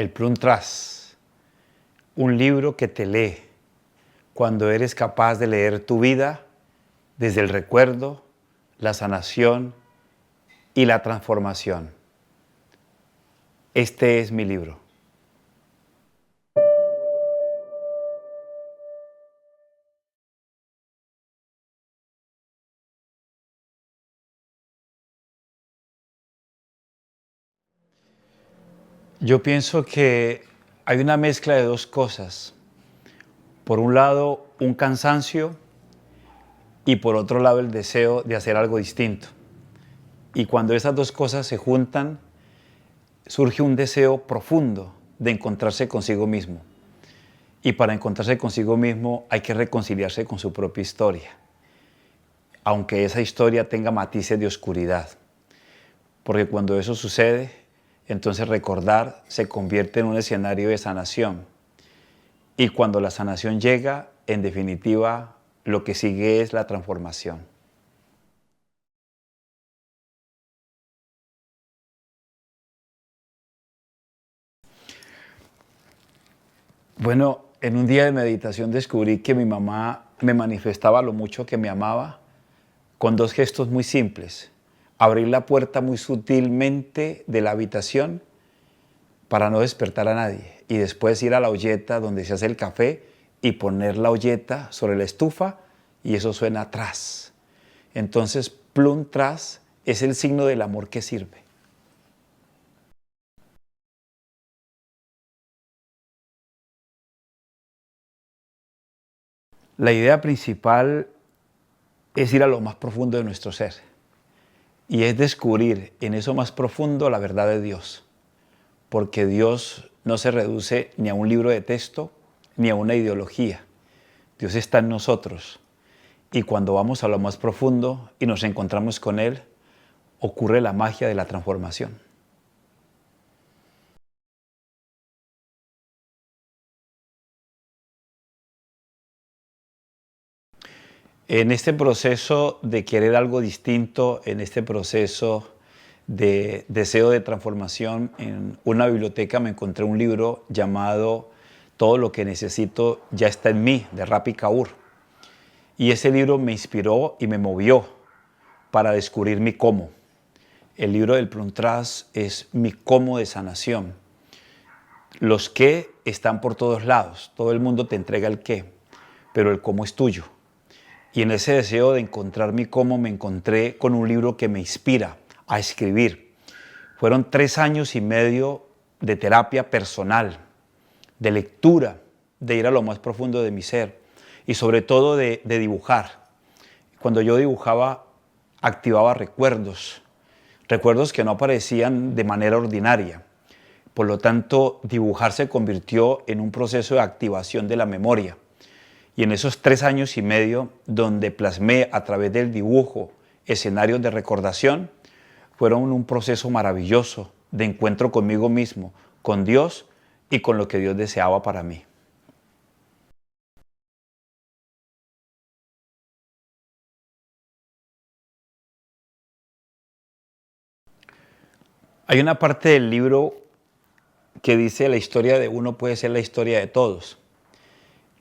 El Plum Tras, un libro que te lee cuando eres capaz de leer tu vida desde el recuerdo, la sanación y la transformación. Este es mi libro. Yo pienso que hay una mezcla de dos cosas. Por un lado, un cansancio y por otro lado, el deseo de hacer algo distinto. Y cuando esas dos cosas se juntan, surge un deseo profundo de encontrarse consigo mismo. Y para encontrarse consigo mismo hay que reconciliarse con su propia historia, aunque esa historia tenga matices de oscuridad. Porque cuando eso sucede, entonces recordar se convierte en un escenario de sanación. Y cuando la sanación llega, en definitiva, lo que sigue es la transformación. Bueno, en un día de meditación descubrí que mi mamá me manifestaba lo mucho que me amaba con dos gestos muy simples. Abrir la puerta muy sutilmente de la habitación para no despertar a nadie y después ir a la olleta donde se hace el café y poner la olleta sobre la estufa y eso suena tras. Entonces, Plum Tras es el signo del amor que sirve. La idea principal es ir a lo más profundo de nuestro ser y es descubrir en eso más profundo la verdad de Dios, porque Dios no se reduce ni a un libro de texto ni a una ideología. Dios está en nosotros y cuando vamos a lo más profundo y nos encontramos con Él, ocurre la magia de la transformación. En este proceso de querer algo distinto, en este proceso de deseo de transformación, en una biblioteca me encontré un libro llamado Todo lo que necesito ya está en mí, de Rapi Kaur. Y ese libro me inspiró y me movió para descubrir mi cómo. El libro del Plum Tras es mi cómo de sanación. Los qué están por todos lados, todo el mundo te entrega el qué, pero el cómo es tuyo. Y en ese deseo de encontrar mi cómo me encontré con un libro que me inspira a escribir. Fueron 3 años y medio de terapia personal, de lectura, de ir a lo más profundo de mi ser y sobre todo de dibujar. Cuando yo dibujaba, activaba recuerdos, recuerdos que no aparecían de manera ordinaria. Por lo tanto, dibujar se convirtió en un proceso de activación de la memoria. Y en esos 3 años y medio, donde plasmé a través del dibujo escenarios de recordación, fueron un proceso maravilloso de encuentro conmigo mismo, con Dios y con lo que Dios deseaba para mí. Hay una parte del libro que dice la historia de uno puede ser la historia de todos.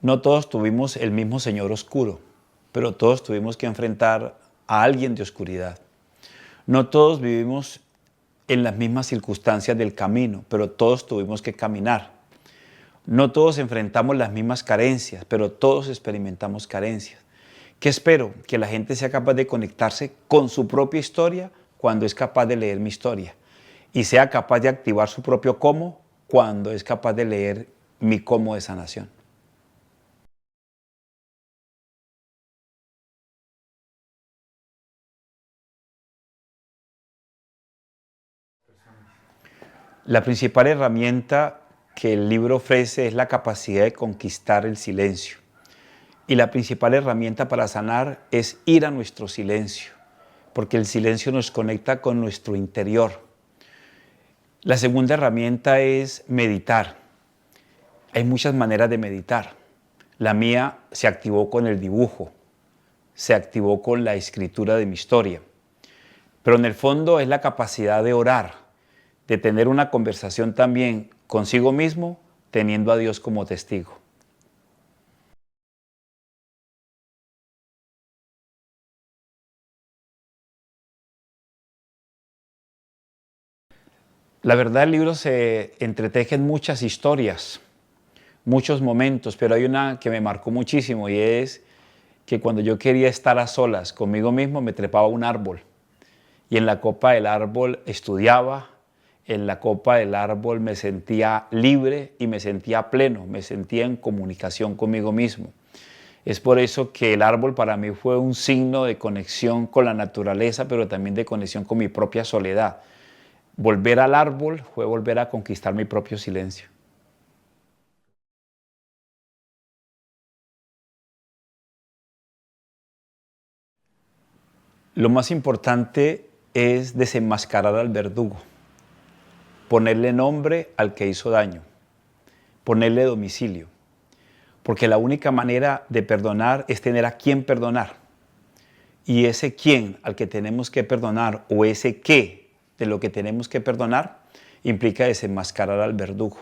No todos tuvimos el mismo Señor oscuro, pero todos tuvimos que enfrentar a alguien de oscuridad. No todos vivimos en las mismas circunstancias del camino, pero todos tuvimos que caminar. No todos enfrentamos las mismas carencias, pero todos experimentamos carencias. ¿Qué espero? Que la gente sea capaz de conectarse con su propia historia cuando es capaz de leer mi historia y sea capaz de activar su propio cómo cuando es capaz de leer mi cómo de sanación. La principal herramienta que el libro ofrece es la capacidad de conquistar el silencio. Y la principal herramienta para sanar es ir a nuestro silencio, porque el silencio nos conecta con nuestro interior. La segunda herramienta es meditar. Hay muchas maneras de meditar. La mía se activó con el dibujo, se activó con la escritura de mi historia. Pero en el fondo es la capacidad de orar, de tener una conversación también consigo mismo, teniendo a Dios como testigo. La verdad, el libro se entreteje en muchas historias, muchos momentos, pero hay una que me marcó muchísimo y es que cuando yo quería estar a solas conmigo mismo, me trepaba a un árbol y en la copa del árbol estudiaba, en la copa del árbol me sentía libre y me sentía pleno, me sentía en comunicación conmigo mismo. Es por eso que el árbol para mí fue un signo de conexión con la naturaleza, pero también de conexión con mi propia soledad. Volver al árbol fue volver a conquistar mi propio silencio. Lo más importante es desenmascarar al verdugo, ponerle nombre al que hizo daño, ponerle domicilio, porque la única manera de perdonar es tener a quien perdonar. Y ese quién al que tenemos que perdonar o ese qué de lo que tenemos que perdonar implica desenmascarar al verdugo.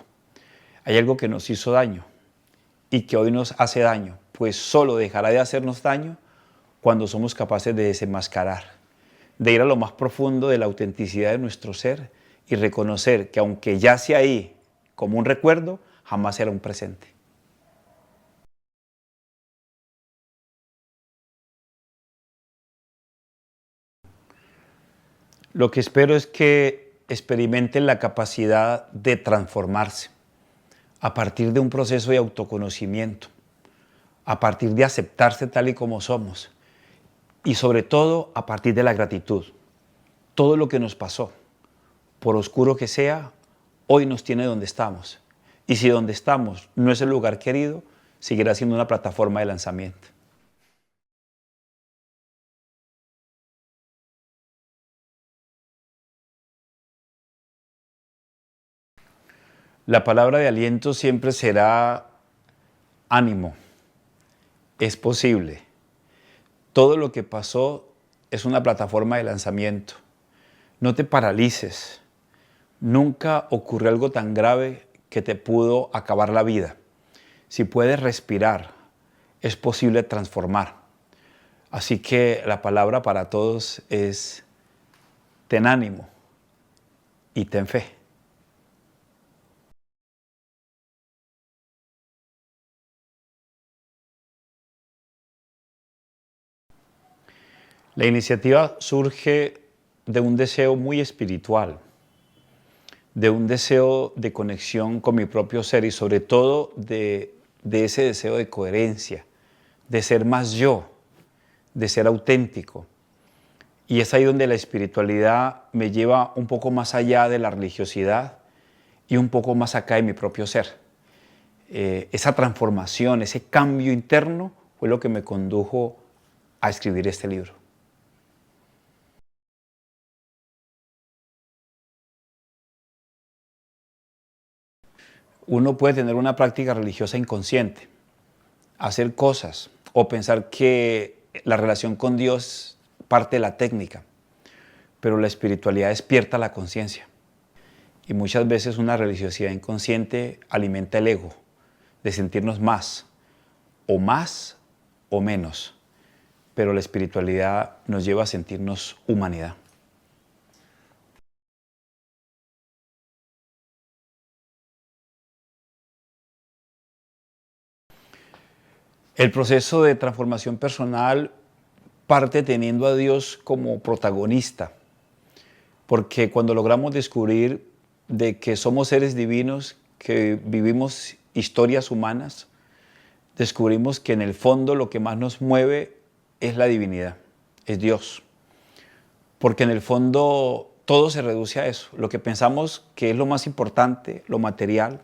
Hay algo que nos hizo daño y que hoy nos hace daño, pues solo dejará de hacernos daño cuando somos capaces de desenmascarar, de ir a lo más profundo de la autenticidad de nuestro ser y reconocer que aunque yace ahí como un recuerdo, jamás será un presente. Lo que espero es que experimenten la capacidad de transformarse a partir de un proceso de autoconocimiento, a partir de aceptarse tal y como somos y sobre todo a partir de la gratitud. Todo lo que nos pasó, por oscuro que sea, hoy nos tiene donde estamos. Y si donde estamos no es el lugar querido, seguirá siendo una plataforma de lanzamiento. La palabra de aliento siempre será ánimo, es posible. Todo lo que pasó es una plataforma de lanzamiento. No te paralices. Nunca ocurrió algo tan grave que te pudo acabar la vida. Si puedes respirar, es posible transformar. Así que la palabra para todos es ten ánimo y ten fe. La iniciativa surge de un deseo muy espiritual, de un deseo de conexión con mi propio ser y sobre todo de ese deseo de coherencia, de ser más yo, de ser auténtico. Y es ahí donde la espiritualidad me lleva un poco más allá de la religiosidad y un poco más acá de mi propio ser. Esa transformación, ese cambio interno fue lo que me condujo a escribir este libro. Uno puede tener una práctica religiosa inconsciente, hacer cosas o pensar que la relación con Dios parte de la técnica, pero la espiritualidad despierta la conciencia. Y muchas veces una religiosidad inconsciente alimenta el ego, de sentirnos más o menos, pero la espiritualidad nos lleva a sentirnos humanidad. El proceso de transformación personal parte teniendo a Dios como protagonista, porque cuando logramos descubrir de que somos seres divinos, que vivimos historias humanas, descubrimos que en el fondo lo que más nos mueve es la divinidad, es Dios. Porque en el fondo todo se reduce a eso. Lo que pensamos que es lo más importante, lo material,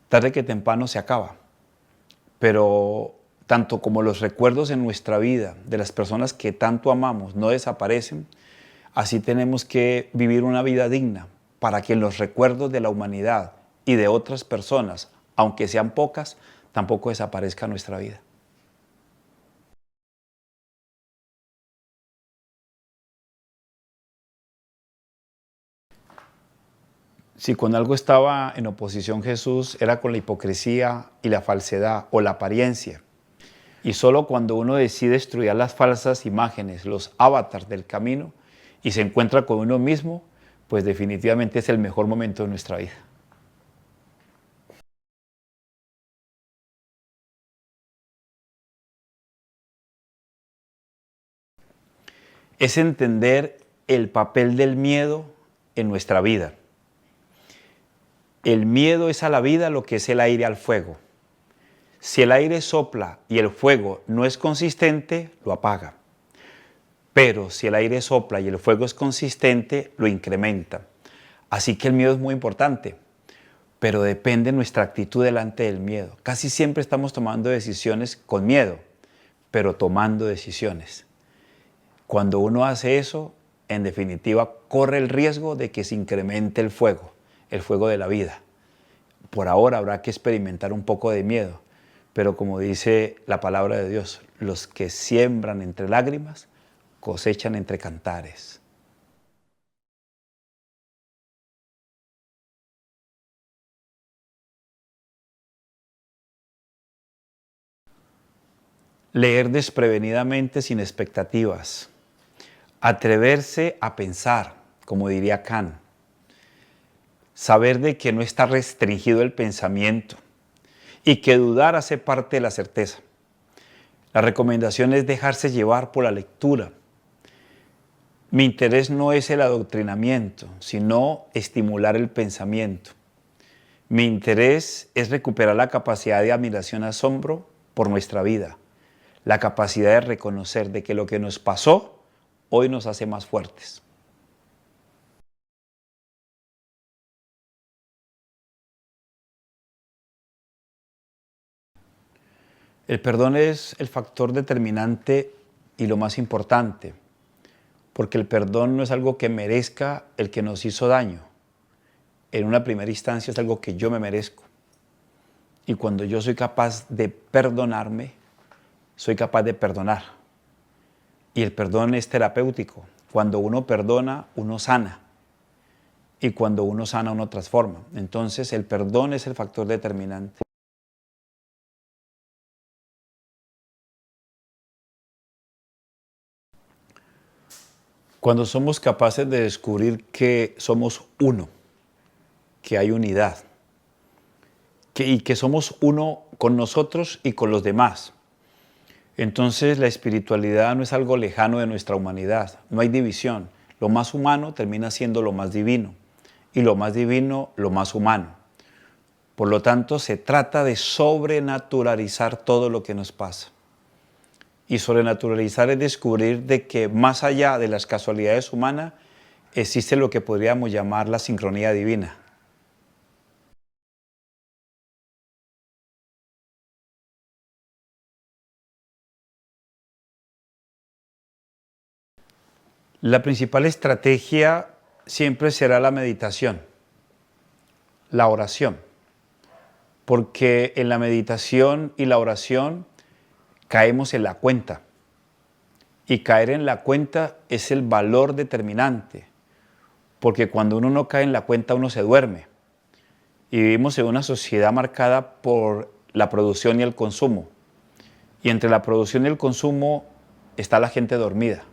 tarde que temprano se acaba. Pero tanto como los recuerdos en nuestra vida de las personas que tanto amamos no desaparecen, así tenemos que vivir una vida digna para que los recuerdos de la humanidad y de otras personas, aunque sean pocas, tampoco desaparezca nuestra vida. Si con algo estaba en oposición Jesús, era con la hipocresía y la falsedad o la apariencia. Y solo cuando uno decide estudiar las falsas imágenes, los avatars del camino, y se encuentra con uno mismo, pues definitivamente es el mejor momento de nuestra vida. Es entender el papel del miedo en nuestra vida. El miedo es a la vida lo que es el aire al fuego. Si el aire sopla y el fuego no es consistente, lo apaga. Pero si el aire sopla y el fuego es consistente, lo incrementa. Así que el miedo es muy importante, pero depende de nuestra actitud delante del miedo. Casi siempre estamos tomando decisiones con miedo, pero tomando decisiones. Cuando uno hace eso, en definitiva, corre el riesgo de que se incremente el fuego de la vida. Por ahora habrá que experimentar un poco de miedo, pero como dice la palabra de Dios, los que siembran entre lágrimas, cosechan entre cantares. Leer desprevenidamente sin expectativas. Atreverse a pensar, como diría Kant. Saber de que no está restringido el pensamiento y que dudar hace parte de la certeza. La recomendación es dejarse llevar por la lectura. Mi interés no es el adoctrinamiento, sino estimular el pensamiento. Mi interés es recuperar la capacidad de admiración y asombro por nuestra vida. La capacidad de reconocer de que lo que nos pasó hoy nos hace más fuertes. El perdón es el factor determinante y lo más importante, porque el perdón no es algo que merezca el que nos hizo daño. En una primera instancia es algo que yo me merezco. Y cuando yo soy capaz de perdonarme, soy capaz de perdonar. Y el perdón es terapéutico. Cuando uno perdona, uno sana. Y cuando uno sana, uno transforma. Entonces el perdón es el factor determinante. Cuando somos capaces de descubrir que somos uno, que hay unidad, y que somos uno con nosotros y con los demás. Entonces la espiritualidad no es algo lejano de nuestra humanidad, no hay división. Lo más humano termina siendo lo más divino y lo más divino lo más humano. Por lo tanto, se trata de sobrenaturalizar todo lo que nos pasa. Y sobrenaturalizar es descubrir de que más allá de las casualidades humanas existe lo que podríamos llamar la sincronía divina. La principal estrategia siempre será la meditación, la oración, porque en la meditación y la oración caemos en la cuenta, y caer en la cuenta es el valor determinante, porque cuando uno no cae en la cuenta uno se duerme, y vivimos en una sociedad marcada por la producción y el consumo, y entre la producción y el consumo está la gente dormida.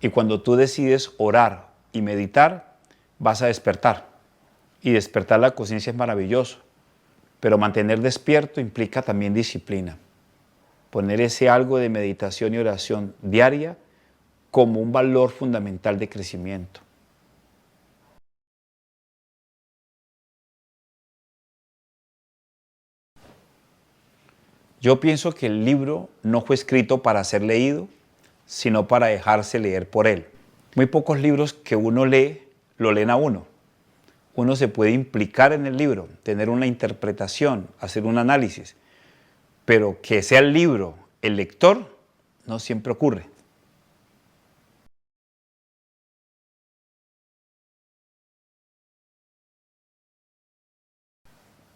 Y cuando tú decides orar y meditar, vas a despertar. Y despertar la conciencia es maravilloso. Pero mantener despierto implica también disciplina. Poner ese algo de meditación y oración diaria como un valor fundamental de crecimiento. Yo pienso que el libro no fue escrito para ser leído, sino para dejarse leer por él. Muy pocos libros que uno lee, lo leen a uno. Uno se puede implicar en el libro, tener una interpretación, hacer un análisis, pero que sea el libro el lector, no siempre ocurre.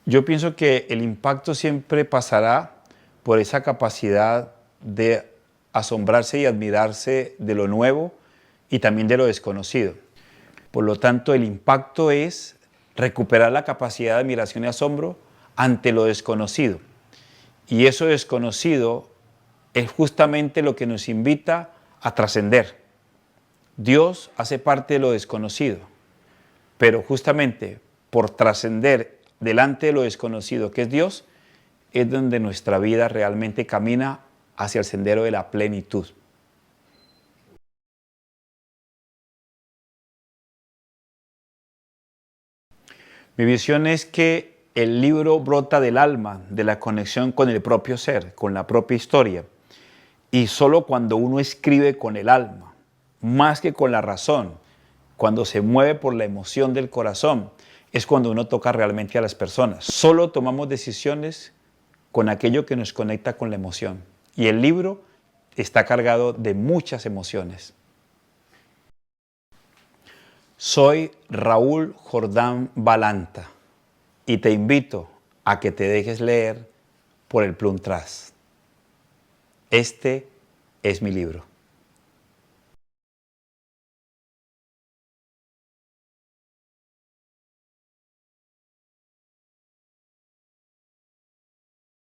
Yo pienso que el impacto siempre pasará por esa capacidad de asombrarse y admirarse de lo nuevo y también de lo desconocido. Por lo tanto, el impacto es recuperar la capacidad de admiración y asombro ante lo desconocido. Y eso desconocido es justamente lo que nos invita a trascender. Dios hace parte de lo desconocido, pero justamente por trascender delante de lo desconocido que es Dios, es donde nuestra vida realmente camina hacia el sendero de la plenitud. Mi visión es que el libro brota del alma, de la conexión con el propio ser, con la propia historia. Y solo cuando uno escribe con el alma, más que con la razón, cuando se mueve por la emoción del corazón, es cuando uno toca realmente a las personas. Solo tomamos decisiones con aquello que nos conecta con la emoción. Y el libro está cargado de muchas emociones. Soy Raúl Jordán Balanta y te invito a que te dejes leer por el Plum Trust. Este es mi libro.